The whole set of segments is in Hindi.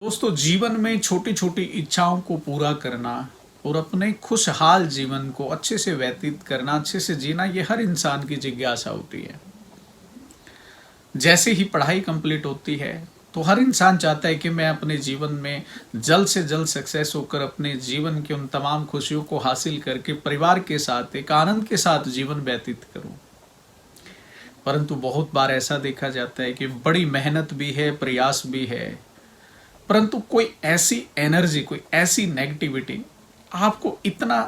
दोस्तों, जीवन में छोटी छोटी इच्छाओं को पूरा करना और अपने खुशहाल जीवन को अच्छे से व्यतीत करना, अच्छे से जीना, ये हर इंसान की जिज्ञासा होती है। जैसे ही पढ़ाई कंप्लीट होती है तो हर इंसान चाहता है कि मैं अपने जीवन में जल्द से जल्द सक्सेस होकर अपने जीवन की उन तमाम खुशियों को हासिल करके परिवार के साथ एक आनंद के साथ जीवन व्यतीत करूं। परंतु बहुत बार ऐसा देखा जाता है कि बड़ी मेहनत भी है, प्रयास भी है, परंतु कोई ऐसी एनर्जी, कोई ऐसी नेगेटिविटी आपको इतना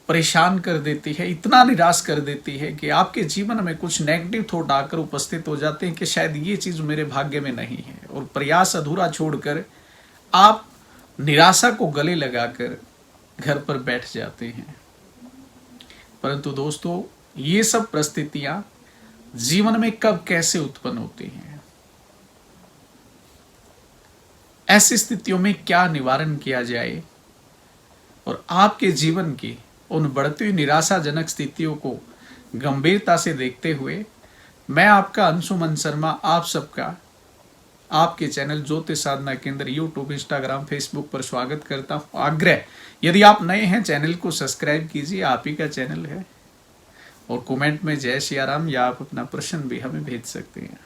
परेशान कर देती है, इतना निराश कर देती है कि आपके जीवन में कुछ नेगेटिव थॉट आकर उपस्थित हो जाते हैं कि शायद ये चीज मेरे भाग्य में नहीं है, और प्रयास अधूरा छोड़कर आप निराशा को गले लगाकर घर पर बैठ जाते हैं। परंतु दोस्तों, ये सब परिस्थितियां जीवन में कब कैसे उत्पन्न होती हैं, ऐसी स्थितियों में क्या निवारण किया जाए, और आपके जीवन की उन बढ़ती हुई निराशाजनक स्थितियों को गंभीरता से देखते हुए मैं आपका अंशुमन शर्मा आप सबका आपके चैनल ज्योतिष साधना केंद्र यूट्यूब, इंस्टाग्राम, फेसबुक पर स्वागत करता हूं। आग्रह, यदि आप नए हैं चैनल को सब्सक्राइब कीजिए, आप ही का चैनल है। और कमेंट में जय सिया राम या आप अपना प्रश्न भी हमें भेज सकते हैं।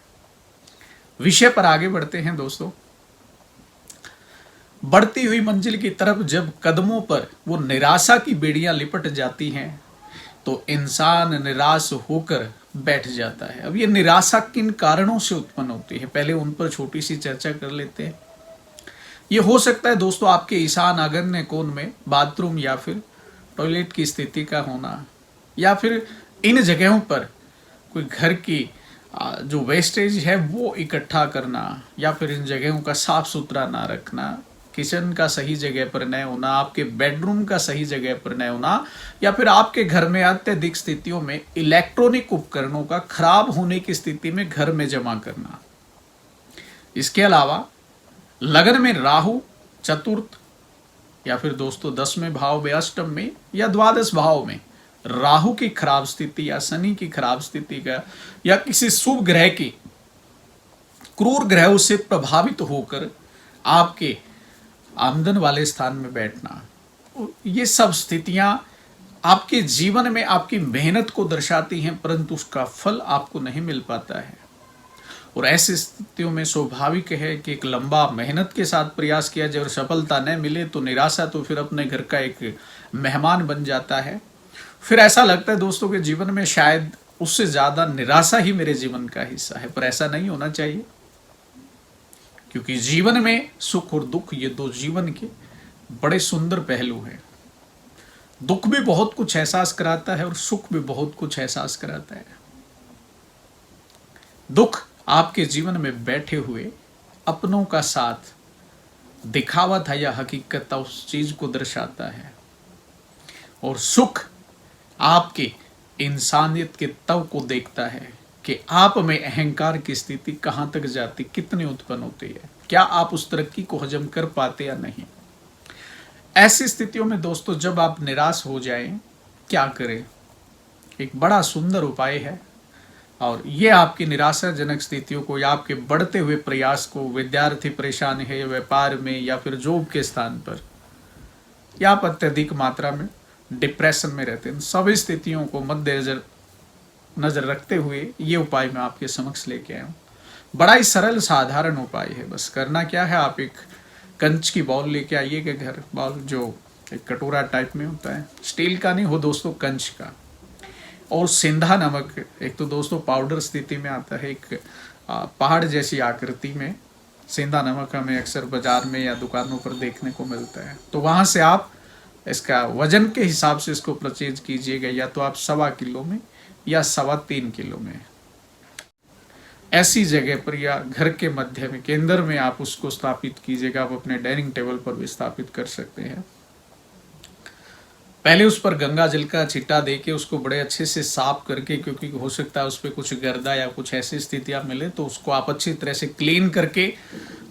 विषय पर आगे बढ़ते हैं दोस्तों। बढ़ती हुई मंजिल की तरफ जब कदमों पर वो निराशा की बेड़ियां लिपट जाती हैं तो इंसान निराश होकर बैठ जाता है। अब ये निराशा किन कारणों से उत्पन्न होती है, पहले उन पर छोटी सी चर्चा कर लेते हैं। ये हो सकता है दोस्तों आपके ईशान आग्नेय कोण में बाथरूम या फिर टॉयलेट की स्थिति का होना, या फिर इन जगहों पर कोई घर की जो वेस्टेज है वो इकट्ठा करना, या फिर इन जगहों का साफ सुथरा ना रखना, किचन का सही जगह पर न होना, आपके बेडरूम का सही जगह पर न होना, या फिर आपके घर में अत्यधिक स्थितियों में इलेक्ट्रॉनिक उपकरणों का खराब होने की स्थिति में घर में जमा करना। इसके अलावा लगन में राहु चतुर्थ या फिर दोस्तों 10वें भाव में, अष्टम में या द्वादश भाव में राहु की खराब स्थिति या शनि की खराब स्थिति का, या किसी शुभ ग्रह की क्रूर ग्रहों से प्रभावित होकर आपके आमदन वाले स्थान में बैठना, ये सब स्थितियां आपके जीवन में आपकी मेहनत को दर्शाती हैं, परंतु उसका फल आपको नहीं मिल पाता है। और ऐसी स्थितियों में स्वाभाविक है कि एक लंबा मेहनत के साथ प्रयास किया जाए और सफलता न मिले तो निराशा तो फिर अपने घर का एक मेहमान बन जाता है। फिर ऐसा लगता है दोस्तों के जीवन में शायद उससे ज्यादा निराशा ही मेरे जीवन का हिस्सा है, पर ऐसा नहीं होना चाहिए, क्योंकि जीवन में सुख और दुख ये दो जीवन के बड़े सुंदर पहलू हैं। दुख भी बहुत कुछ एहसास कराता है और सुख भी बहुत कुछ एहसास कराता है। दुख आपके जीवन में बैठे हुए अपनों का साथ दिखावा था या हकीकत था, उस चीज को दर्शाता है, और सुख आपके इंसानियत के तव को देखता है कि आप में अहंकार की स्थिति कहां तक जाती, कितनी उत्पन्न होती है, क्या आप उस तरक्की को हजम कर पाते या नहीं। ऐसी स्थितियों में दोस्तों जब आप निराश हो जाएं, क्या करें, एक बड़ा सुंदर उपाय है, और ये आपकी निराशाजनक स्थितियों को या आपके बढ़ते हुए प्रयास को, विद्यार्थी परेशान है व्यापार में या फिर जॉब के स्थान पर, या आप अत्यधिक मात्रा में डिप्रेशन में रहते हैं, सभी स्थितियों को मद्देनजर नजर रखते हुए ये उपाय मैं आपके समक्ष लेके आया हूँ। बड़ा ही सरल साधारण उपाय है। बस करना क्या है, आप एक कंच की बाउल लेके आइएगा घर, बाउल जो एक कटोरा टाइप में होता है, स्टील का नहीं हो दोस्तों, कंच का, और सेंधा नमक, एक तो दोस्तों पाउडर स्थिति में आता है, एक पहाड़ जैसी आकृति में सेंधा नमक हमें अक्सर बाजार में या दुकानों पर देखने को मिलता है, तो वहां से आप इसका वजन के हिसाब से इसको परचेज कीजिएगा, या तो आप 1.25 किलो में या 3.25 किलो में। ऐसी जगह पर या घर के मध्य में, केंद्र में आप उसको स्थापित कीजिएगा। आप अपने डाइनिंग टेबल पर भी स्थापित कर सकते हैं। पहले उस पर गंगा जल का छिट्टा देके उसको बड़े अच्छे से साफ करके, क्योंकि हो सकता है उस पर कुछ गर्दा या कुछ ऐसी स्थितियां मिले, तो उसको आप अच्छी तरह से क्लीन करके,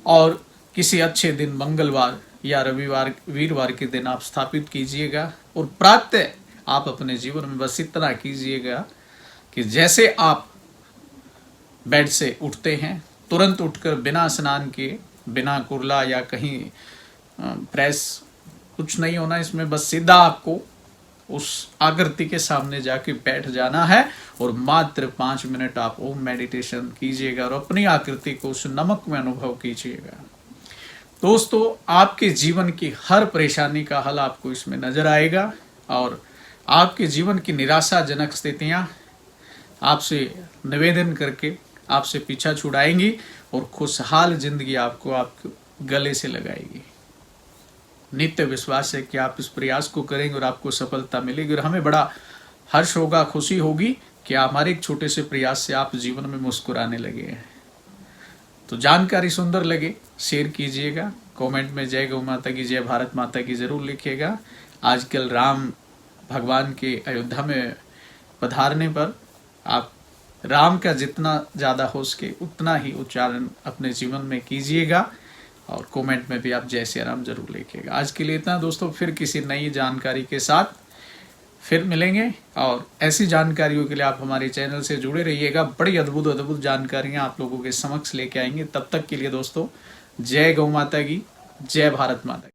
और किसी अच्छे दिन मंगलवार या रविवार, वीरवार के दिन आप स्थापित कीजिएगा। और प्रातः आप अपने जीवन में बस इतना कीजिएगा कि जैसे आप बेड से उठते हैं, तुरंत उठकर बिना स्नान किए बिना कुरला या कहीं प्रेस कुछ नहीं होना इसमें, बस सीधा आपको उस आकृति के सामने जाके बैठ जाना है और मात्र 5 मिनट आप ओम मेडिटेशन कीजिएगा और अपनी आकृति को उस नमक में अनुभव कीजिएगा। दोस्तों, आपके जीवन की हर परेशानी का हल आपको इसमें नजर आएगा और आपके जीवन की निराशाजनक स्थितियां आपसे निवेदन करके आपसे पीछा छुड़ाएंगी और खुशहाल जिंदगी आपको आपके गले से लगाएगी। नित्य विश्वास है कि आप इस प्रयास को करेंगे और आपको सफलता मिलेगी और हमें बड़ा हर्ष होगा, खुशी होगी कि हमारे एक छोटे से प्रयास से आप जीवन में मुस्कुराने लगे हैं। तो जानकारी सुंदर लगे शेयर कीजिएगा, कमेंट में जय गौ माता की, जय भारत माता की जरूर लिखिएगा। आजकल राम भगवान के अयोध्या में पधारने पर आप राम का जितना ज़्यादा हो सके उतना ही उच्चारण अपने जीवन में कीजिएगा और कमेंट में भी आप जय श्री राम जरूर लिखिएगा। आज के लिए इतना दोस्तों, फिर किसी नई जानकारी के साथ फिर मिलेंगे और ऐसी जानकारियों के लिए आप हमारे चैनल से जुड़े रहिएगा। बड़ी अद्भुत जानकारियां आप लोगों के समक्ष लेके आएंगे। तब तक के लिए दोस्तों, जय गौ माता की, जय भारत माता की।